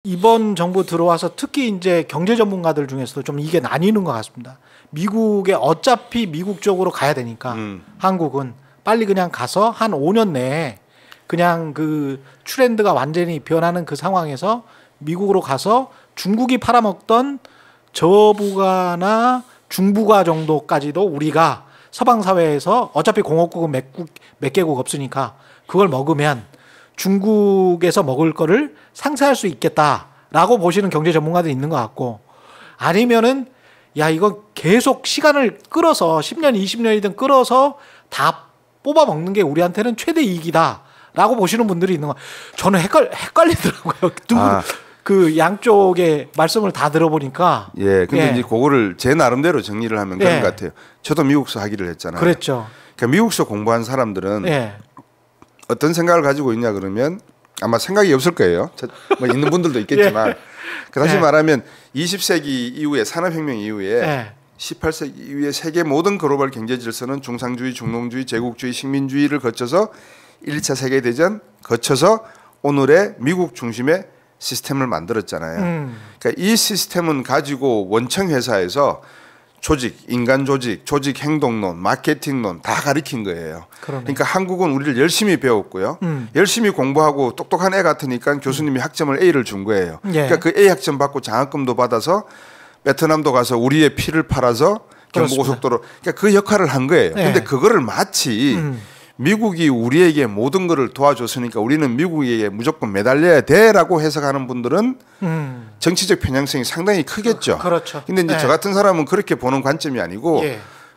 이번 정부 들어와서 특히 이제 경제 전문가들 중에서도 좀 이게 나뉘는 것 같습니다. 미국에 어차피 미국 쪽으로 가야 되니까 한국은 빨리 그냥 가서 한 5년 내에 그냥 그 트렌드가 완전히 변하는 그 상황에서 미국으로 가서 중국이 팔아먹던 저부가나 중부가 정도까지도 우리가 서방 사회에서 어차피 공업국은 몇 개국 없으니까 그걸 먹으면 중국에서 먹을 거를 상쇄할 수 있겠다라고 보시는 경제 전문가들이 있는 것 같고, 아니면은 야 이거 계속 시간을 끌어서 10년 20년이든 끌어서 다 뽑아 먹는 게 우리한테는 최대 이익이다라고 보시는 분들이 있는 거. 저는 헷갈리더라고요. 그 양쪽의 말씀을 다 들어보니까. 예, 근데 이제 그거를 제 나름대로 정리를 하면 그런 것 같아요. 저도 미국서 하기를 했잖아요. 그랬죠. 그러니까 미국서 공부한 사람들은 어떤 생각을 가지고 있냐 그러면 아마 생각이 없을 거예요. 뭐 있는 분들도 있겠지만 다시 말하면 20세기 이후에 산업혁명 이후에 18세기 이후에 세계 모든 글로벌 경제 질서는 중상주의, 중농주의, 제국주의, 식민주의를 거쳐서 1차 세계대전 거쳐서 오늘의 미국 중심의 시스템을 만들었잖아요. 그러니까 이 시스템은 가지고 원청 회사에서 조직, 인간 조직, 조직 행동론, 마케팅론 다 가리킨 거예요. 그러니까 한국은 우리를 열심히 배웠고요. 열심히 공부하고 똑똑한 애 같으니까 교수님이 학점을 A를 준 거예요. 그러니까 그 A 학점 받고 장학금도 받아서 베트남도 가서 우리의 피를 팔아서 경부고속도로, 그러니까 그 역할을 한 거예요. 근데 그거를 마치 미국이 우리에게 모든 것을 도와줬으니까 우리는 미국에게 무조건 매달려야 돼라고 해석하는 분들은 정치적 편향성이 상당히 크겠죠. 그렇죠. 근데 이제 저 같은 사람은 그렇게 보는 관점이 아니고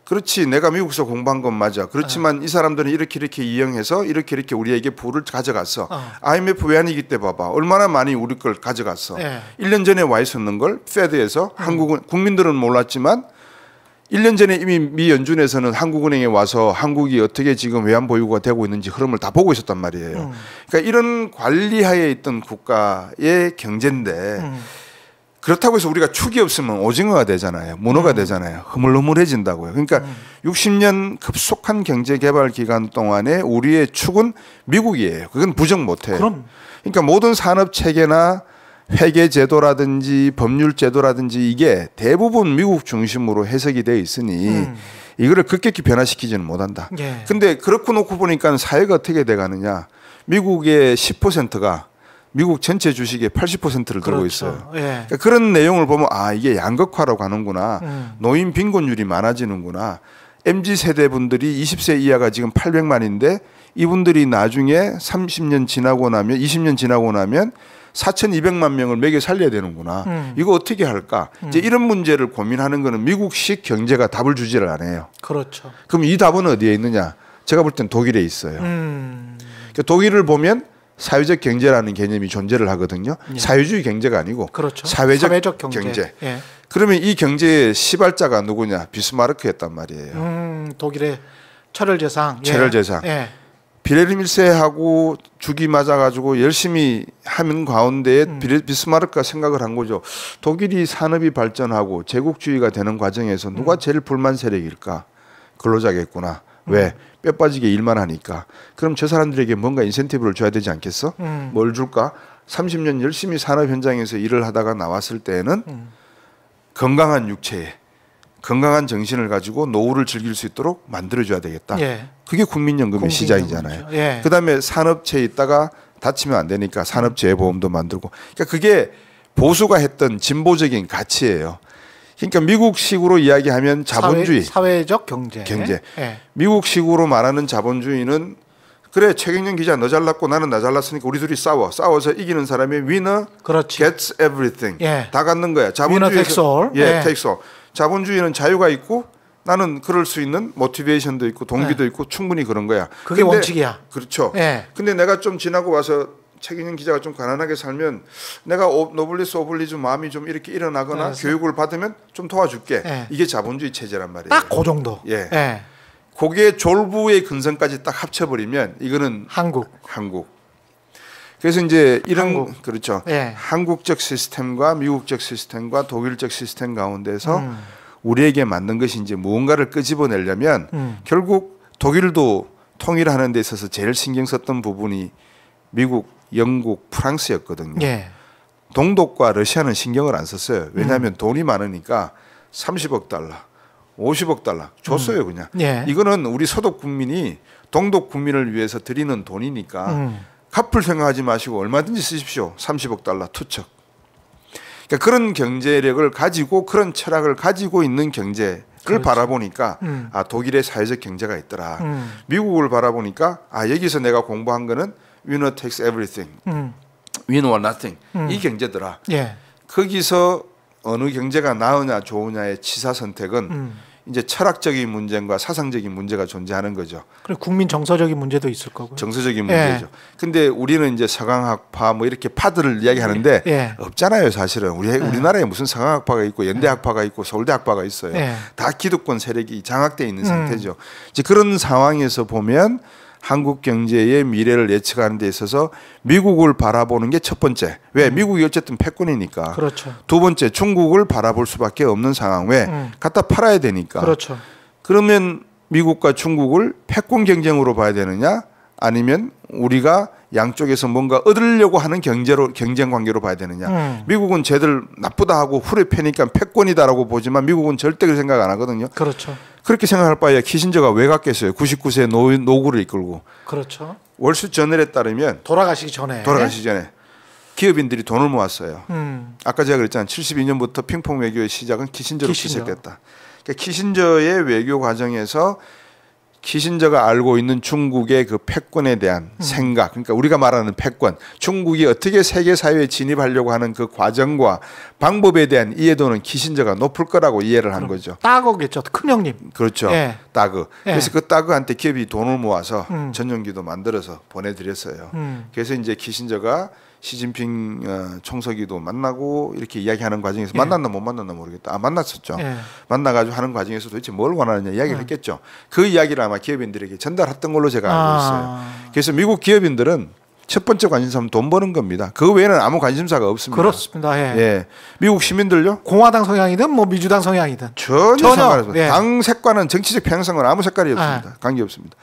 그렇지, 내가 미국에서 공부한 건 맞아. 그렇지만 이 사람들은 이렇게 이용해서 이렇게 우리에게 부를 가져갔어. IMF 외환위기 때 봐봐. 얼마나 많이 우리 걸 가져갔어. 1년 전에 와 있었는 걸 페드에서 한국은 국민들은 몰랐지만 1년 전에 이미 미 연준에서는 한국은행에 와서 한국이 어떻게 지금 외환 보유고가 되고 있는지 흐름을 다 보고 있었단 말이에요. 그러니까 이런 관리하에 있던 국가의 경제인데 그렇다고 해서 우리가 축이 없으면 오징어가 되잖아요. 문어가 되잖아요. 흐물흐물해진다고요. 그러니까 60년 급속한 경제 개발 기간 동안에 우리의 축은 미국이에요. 그건 부정 못해요. 그러니까 모든 산업 체계나 회계 제도라든지 법률 제도라든지 이게 대부분 미국 중심으로 해석이 되어 있으니 이거를 급격히 변화시키지는 못한다. 근데 그렇고 놓고 보니까 사회가 어떻게 돼가느냐. 미국의 10%가 미국 전체 주식의 80%를 들고 있어요. 그러니까 그런 내용을 보면 아, 이게 양극화로 가는구나. 노인 빈곤율이 많아지는구나. MZ세대 분들이 20세 이하가 지금 800만인데 이분들이 나중에 30년 지나고 나면 20년 지나고 나면 4,200만 명을 먹여 살려야 되는구나. 이거 어떻게 할까? 이제 이런 문제를 고민하는 거는 미국식 경제가 답을 주지를 않아요. 그렇죠. 그럼 이 답은 어디에 있느냐? 제가 볼 땐 독일에 있어요. 그러니까 독일을 보면 사회적 경제라는 개념이 존재를 하거든요. 사회주의 경제가 아니고 사회적 경제. 그러면 이 경제의 시발자가 누구냐? 비스마르크였단 말이에요. 독일의 철혈제상. 철혈제상. 빌헬름 1세하고 죽이 맞아가지고 열심히 하는 가운데에 비스마르크가 생각을 한 거죠. 독일이 산업이 발전하고 제국주의가 되는 과정에서 누가 제일 불만 세력일까? 근로자겠구나. 왜? 뼈 빠지게 일만 하니까. 그럼 저 사람들에게 뭔가 인센티브를 줘야 되지 않겠어? 뭘 줄까? 30년 열심히 산업 현장에서 일을 하다가 나왔을 때에는 건강한 육체에 건강한 정신을 가지고 노후를 즐길 수 있도록 만들어줘야 되겠다. 그게 국민연금의 시작이잖아요. 그다음에 산업체에 있다가 다치면 안 되니까 산업재해보험도 만들고. 그러니까 그게 보수가 했던 진보적인 가치예요. 그러니까 미국식으로 이야기하면 자본주의. 사회적 경제. 미국식으로 말하는 자본주의는 그래, 최경영 기자 너 잘났고 나는 나 잘났으니까 우리 둘이 싸워서 이기는 사람이 winner gets everything. 다 갖는 거야. winner takes all. takes all. 자본주의는 자유가 있고 나는 그럴 수 있는 모티베이션도 있고 동기도 있고 충분히 그런 거야. 그게 원칙이야. 그렇죠. 근데 내가 좀 지나고 와서 최경영 기자가 좀 가난하게 살면 내가 노블리스 오블리주 마음이 좀 이렇게 일어나거나 교육을 받으면 좀 도와줄게. 이게 자본주의 체제란 말이에요. 딱 그 정도. 거기에 졸부의 근성까지 딱 합쳐버리면 이거는 한국. 그래서 이제 이런 그렇죠. 한국적 시스템과 미국적 시스템과 독일적 시스템 가운데서 우리에게 맞는 것이 이제 무언가를 끄집어내려면 결국 독일도 통일하는 데 있어서 제일 신경 썼던 부분이 미국, 영국, 프랑스였거든요. 동독과 러시아는 신경을 안 썼어요. 왜냐하면 돈이 많으니까 30억 달러, 50억 달러 줬어요 그냥. 예. 이거는 우리 서독 국민이 동독 국민을 위해서 드리는 돈이니까 갚을 생각하지 마시고 얼마든지 쓰십시오. 30억 달러 투척. 그러니까 그런 경제력을 가지고 그런 철학을 가지고 있는 경제를 그렇지. 바라보니까 아 독일의 사회적 경제가 있더라. 미국을 바라보니까 아 여기서 내가 공부한 거는 winner takes everything, win or nothing 이 경제더라. 예. 거기서 어느 경제가 나으냐 좋으냐의 치사 선택은 이제 철학적인 문제과 사상적인 문제가 존재하는 거죠. 그리고 국민 정서적인 문제도 있을 거고요. 정서적인 문제죠. 근데 우리는 이제 서강학파 뭐 이렇게 파들을 이야기하는데 예. 없잖아요, 사실은. 우리나라에 무슨 서강학파가 있고 연대학파가 있고 서울대학파가 있어요. 예. 다 기득권 세력이 장악돼 있는 상태죠. 이제 그런 상황에서 보면 한국 경제의 미래를 예측하는 데 있어서 미국을 바라보는 게 첫 번째. 왜? 미국이 어쨌든 패권이니까. 그렇죠. 두 번째, 중국을 바라볼 수밖에 없는 상황. 왜? 갖다 팔아야 되니까. 그렇죠. 그러면 미국과 중국을 패권 경쟁으로 봐야 되느냐? 아니면 우리가 양쪽에서 뭔가 얻으려고 하는 경쟁 관계로 봐야 되느냐? 미국은 쟤들 나쁘다 하고 후레 패니까 패권이다라고 보지만 미국은 절대 그렇게 생각 안 하거든요. 그렇죠. 그렇게 생각할 바에야 키신저가 왜 갔겠어요? 99세 노구를 이끌고. 그렇죠. 월스트저널에 따르면 돌아가시기 전에 기업인들이 돈을 모았어요. 아까 제가 그랬잖아요. 72년부터 핑퐁 외교의 시작은 키신저로 시작됐다. 그러니까 키신저의 외교 과정에서 키신저가 알고 있는 중국의 그 패권에 대한 생각, 그러니까 우리가 말하는 패권, 중국이 어떻게 세계 사회에 진입하려고 하는 그 과정과 방법에 대한 이해도는 키신저가 높을 거라고 이해를 한 거죠. 따거겠죠, 큰 형님. 그렇죠, 예. 따그. 예. 그래서 그 따그한테 기업이 돈을 모아서 전용기도 만들어서 보내드렸어요. 그래서 이제 키신저가 시진핑 총서기도 만나고 이렇게 이야기하는 과정에서 예. 만났나 못 만났나 모르겠다. 아 만났었죠. 예. 만나가지고 하는 과정에서 도대체 뭘 원하느냐 이야기를 했겠죠. 그 이야기를 아마 기업인들에게 전달했던 걸로 제가 알고 있어요. 그래서 미국 기업인들은 첫 번째 관심사는 돈 버는 겁니다. 그 외에는 아무 관심사가 없습니다. 그렇습니다. 예. 예. 미국 시민들요? 공화당 성향이든 뭐 민주당 성향이든 전혀 상관없습니다. 예. 당 색과는 정치적 편향성은 아무 색깔이 없습니다. 예. 관계 없습니다.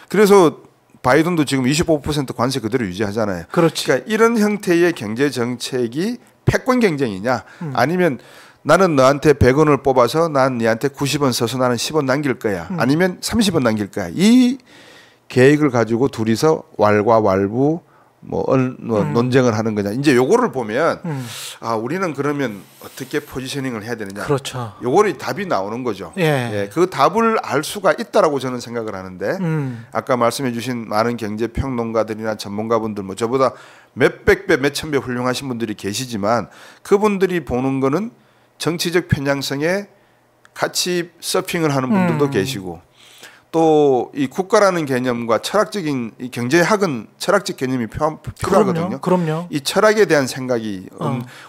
그래서 바이든도 지금 25% 관세 그대로 유지하잖아요. 그렇지. 그러니까 이런 형태의 경제 정책이 패권 경쟁이냐 아니면 나는 너한테 100원을 뽑아서 난 너한테 90원 써서 나는 10원 남길 거야. 아니면 30원 남길 거야. 이 계획을 가지고 둘이서 왈가왈부 논쟁을 하는 거냐. 이제 요거를 보면 아 우리는 그러면 어떻게 포지셔닝을 해야 되느냐. 그렇죠. 요거를 답이 나오는 거죠. 예. 예, 그 답을 알 수가 있다라고 저는 생각을 하는데 아까 말씀해주신 많은 경제 평론가들이나 전문가분들 뭐 저보다 몇백 배, 몇천 배 훌륭하신 분들이 계시지만 그분들이 보는 거는 정치적 편향성에 같이 서핑을 하는 분들도 계시고. 또 이 국가라는 개념과 철학적인 이 경제학은 철학적 개념이 필요하거든요. 그럼요. 이 철학에 대한 생각이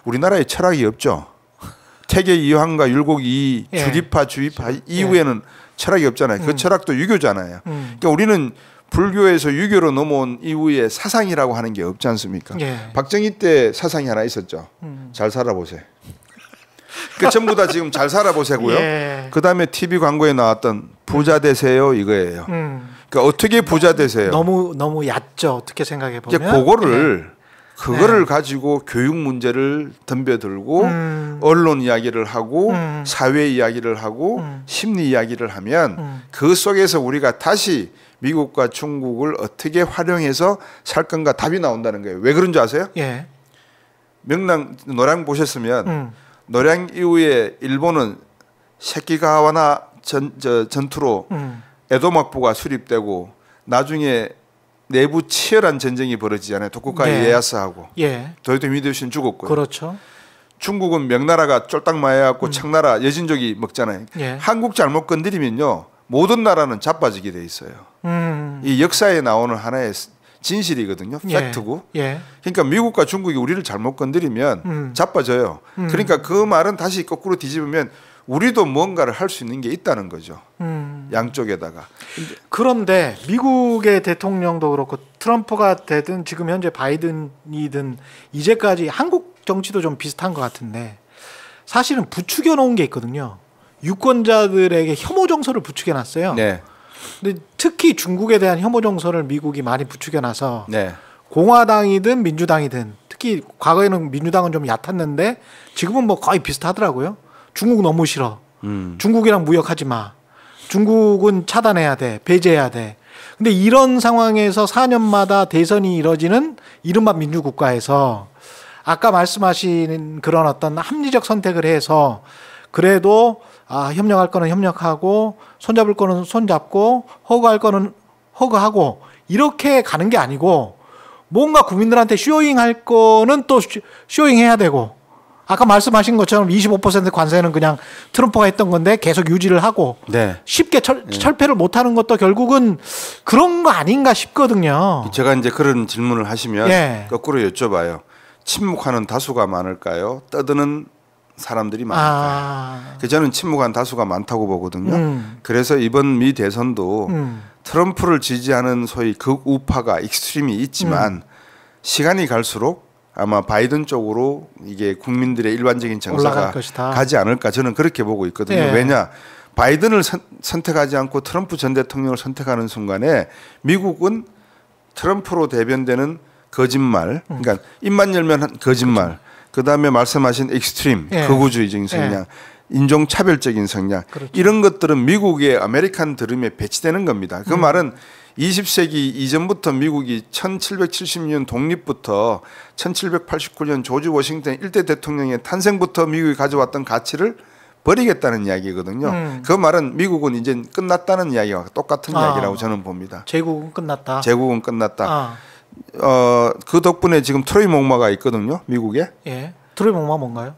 우리나라에 철학이 없죠. 태계 이황과 율곡 이 예. 주립파 이후에는 철학이 없잖아요. 그 철학도 유교잖아요. 그러니까 우리는 불교에서 유교로 넘어온 이후에 사상이라고 하는 게 없지 않습니까? 예. 박정희 때 사상이 하나 있었죠. 잘 살아보세요. 그 전부 다 지금 잘 살아보세고요. 예. 그 다음에 TV 광고에 나왔던 부자 되세요 이거예요. 그러니까 어떻게 부자 되세요? 너무 얕죠. 어떻게 생각해 보면. 이제 그거를 가지고 교육 문제를 덤벼들고 언론 이야기를 하고 사회 이야기를 하고 심리 이야기를 하면 그 속에서 우리가 다시 미국과 중국을 어떻게 활용해서 살 건가 답이 나온다는 거예요. 왜 그런 줄 아세요? 예. 명랑 노량 보셨으면 노량 이후에 일본은 세키가와나 전투로 에도막부가 수립되고 나중에 내부 치열한 전쟁이 벌어지잖아요. 도쿠가와 네. 이에야스하고 예. 도요토미 히데요시는 죽었고요. 그렇죠. 중국은 명나라가 쫄딱 마해갖고 청나라 여진족이 먹잖아요. 예. 한국 잘못 건드리면요 모든 나라는 자빠지게 돼 있어요. 이 역사에 나오는 하나의 진실이거든요. 예. 팩트고. 예. 그러니까 미국과 중국이 우리를 잘못 건드리면 자빠져요. 그러니까 그 말은 다시 거꾸로 뒤집으면 우리도 뭔가를 할 수 있는 게 있다는 거죠. 양쪽에다가. 그런데 미국의 대통령도 그렇고 트럼프가 되든 지금 현재 바이든이든 이제까지 한국 정치도 좀 비슷한 것 같은데 사실은 부추겨 놓은 게 있거든요. 유권자들에게 혐오 정서를 부추겨 놨어요. 네. 근데 특히 중국에 대한 혐오 정서를 미국이 많이 부추겨 놔서 네. 공화당이든 민주당이든 특히 특히 과거에는 민주당은 좀 얕았는데 지금은 뭐 거의 비슷하더라고요. 중국 너무 싫어. 중국이랑 무역하지 마. 중국은 차단해야 돼. 배제해야 돼. 근데 이런 상황에서 4년마다 대선이 이뤄지는 이른바 민주국가에서 아까 말씀하신 그런 어떤 합리적 선택을 해서 그래도 협력할 거는 협력하고 손잡을 거는 손잡고 허그할 거는 허그하고 이렇게 가는 게 아니고 뭔가 국민들한테 쇼잉할 거는 또 쇼잉해야 되고 아까 말씀하신 것처럼 25% 관세는 그냥 트럼프가 했던 건데 계속 유지를 하고 네. 쉽게 철폐를 못하는 것도 결국은 그런 거 아닌가 싶거든요. 제가 이제 그런 질문을 하시면 예. 거꾸로 여쭤봐요. 침묵하는 다수가 많을까요? 떠드는 사람들이 많을까요? 저는 침묵한 다수가 많다고 보거든요. 그래서 이번 미 대선도 트럼프를 지지하는 소위 극우파가 익스트림이 있지만 시간이 갈수록 아마 바이든 쪽으로 이게 국민들의 일반적인 정서가 가지 않을까 저는 그렇게 보고 있거든요. 예. 왜냐 바이든을 선택하지 않고 트럼프 전 대통령을 선택하는 순간에 미국은 트럼프로 대변되는 거짓말, 그러니까 입만 열면 거짓말, 그다음에 말씀하신 익스트림, 예. 극우주의적인 성향, 예. 인종차별적인 성향 그렇죠. 이런 것들은 미국의 아메리칸 드림에 배치되는 겁니다. 그 말은 20세기 이전부터 미국이 1770년 독립부터 1789년 조지 워싱턴 1대 대통령의 탄생부터 미국이 가져왔던 가치를 버리겠다는 이야기거든요. 그 말은 미국은 이제 끝났다는 이야기와 똑같은 이야기라고 저는 봅니다. 제국은 끝났다. 제국은 끝났다. 그 덕분에 지금 트로이 목마가 있거든요, 미국에. 예. 트로이 목마 뭔가요?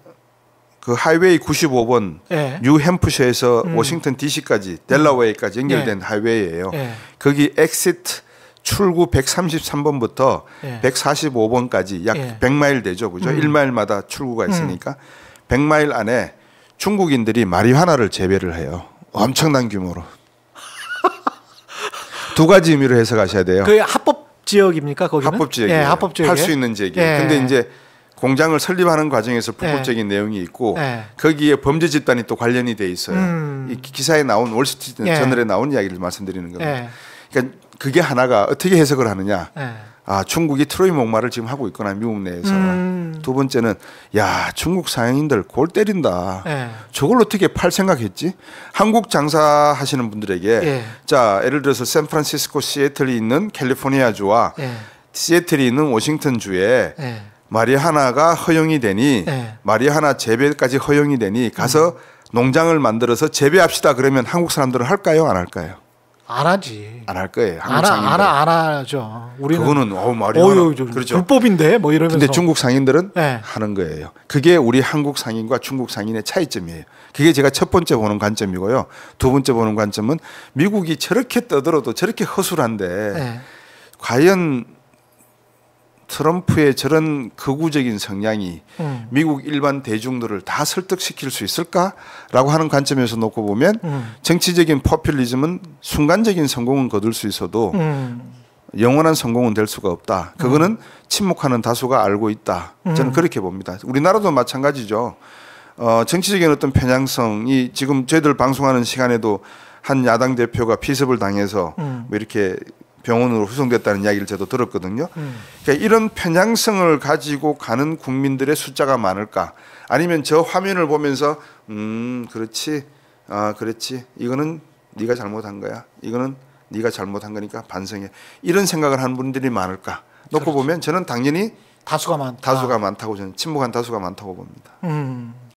그 하이웨이 95번 예. 뉴햄프셔에서 워싱턴 DC까지 델라웨이까지 연결된 예. 하이웨이예요. 예. 거기 엑시트 출구 133번부터 예. 145번까지 약 예. 100마일 되죠. 그죠? 1마일마다 출구가 있으니까 100마일 안에 중국인들이 마리화나를 재배를 해요. 엄청난 규모로. 두 가지 의미로 해석하셔야 돼요. 그 합법 지역입니까? 거기는? 합법 지역이에요. 예, 합법 지역에. 팔 수 있는 지역이에요. 예. 근데 이제 공장을 설립하는 과정에서 불법적인 내용이 있고 거기에 범죄 집단이 또 관련이 돼 있어요. 이 기사에 나온 월스트리트 저널에 나온 이야기를 말씀드리는 겁니다. 그러니까 그게 하나가 어떻게 해석을 하느냐. 중국이 트로이 목마를 지금 하고 있거나 미국 내에서. 두 번째는 야 중국 상인들 골 때린다. 저걸 어떻게 팔 생각했지? 한국 장사하시는 분들에게 자 예를 들어서 샌프란시스코 시애틀이 있는 캘리포니아주와 시애틀이 있는 워싱턴주에 마리화나가 허용이 되니 마리화나 재배까지 허용이 되니 가서 농장을 만들어서 재배합시다 그러면 한국 사람들은 할까요? 안 할까요? 안 하지. 안 할 거예요. 한국 상인들. 안 하죠. 우리는 그거는 마리화나 그렇죠. 불법인데 뭐 이러면서. 근데 중국 상인들은 하는 거예요. 그게 우리 한국 상인과 중국 상인의 차이점이에요. 그게 제가 첫 번째 보는 관점이고요. 두 번째 보는 관점은 미국이 저렇게 떠들어도 저렇게 허술한데 과연 트럼프의 저런 극우적인 성향이 미국 일반 대중들을 다 설득시킬 수 있을까라고 하는 관점에서 놓고 보면 정치적인 포퓰리즘은 순간적인 성공은 거둘 수 있어도 영원한 성공은 될 수가 없다. 그거는 침묵하는 다수가 알고 있다. 저는 그렇게 봅니다. 우리나라도 마찬가지죠. 정치적인 어떤 편향성이 지금 저희들 방송하는 시간에도 한 야당 대표가 피습을 당해서 뭐 이렇게 병원으로 후송됐다는 이야기를 저도 들었거든요. 그러니까 이런 편향성을 가지고 가는 국민들의 숫자가 많을까? 아니면 저 화면을 보면서 그렇지, 그렇지. 이거는 네가 잘못한 거야. 이거는 네가 잘못한 거니까 반성해. 이런 생각을 하는 분들이 많을까? 놓고 보면 저는 당연히 다수가 많다고 저는 침묵한 다수가 많다고 봅니다.